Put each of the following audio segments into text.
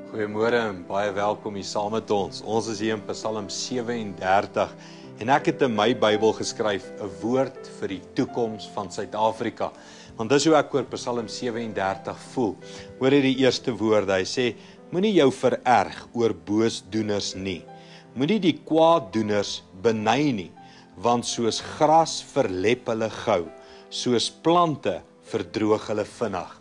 Goeiemôre en baie welkom hier saam met ons. Ons is hier in Psalm 37 en ek het in my Bybel geskryf 'n woord vir die toekoms van Suid-Afrika. Want dis hoe ek oor Psalm 37 voel. Hoor hier die eerste woorde. Hy sê: Moenie jou vererg oor boosdoeners nie. Moenie die kwaaddoeners beny nie, want soos gras verlep hulle gou, soos plante verdroog hulle vinnig.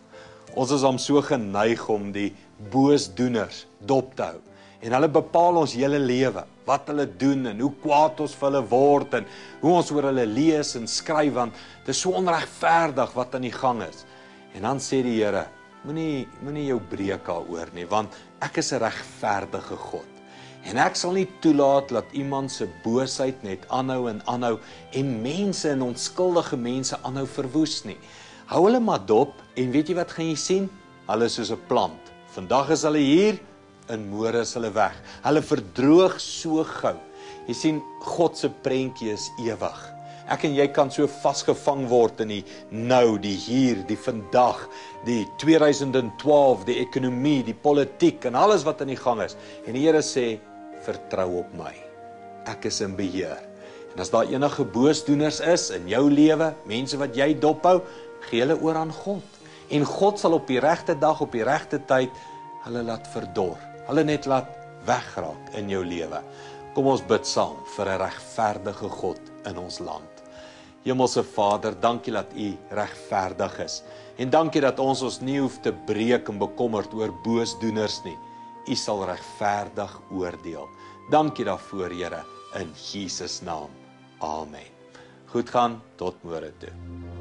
Ons is so geneig om die boosdoeners dop te hou. En hulle bepaal ons hele lewe, wat hulle doen en hoe kwaad ons vir hulle word en hoe ons oor hulle lees en skryf, want dit is so onregverdig wat aan die gang is. En dan sê die Here, moenie jou breek daaroor nie, want ek is 'n regverdige God. En ek sal nie toelaat dat iemand se boosheid net aanhou en mense en onskuldige mense aanhou verwoes nie. Hou hulle maar dop en weet jy wat gaan jy sien? Hulle is soos 'n plant. Vandag is hulle hier en môre is hulle weg. Hulle verdroog so gou. Jy sien, God se prentjie is ewig. Ek en jy kan so vasgevang word in die nou, die hier, die vandag, die 2012, die ekonomie, die politiek en alles wat aan die gang is. En die Here sê, vertrou op my. Ek is in beheer. En as daar enige boosdoeners is in jou lewe, mense wat jy dophou, gee hulle oor aan God. En God sal op die regte dag, op die regte tyd, hulle laat verdor. Hulle net laat wegraak in jou lewe. Kom ons bid saam vir 'n regverdige God in ons land. Hemelse Vader, dankie dat U regverdig is. En dankie dat ons nie hoef te breek en bekommerd oor boosdoeners nie. U sal regverdig oordeel. Dankie daarvoor, Here, in Jesus naam. Amen. Goed gaan, tot môre toe.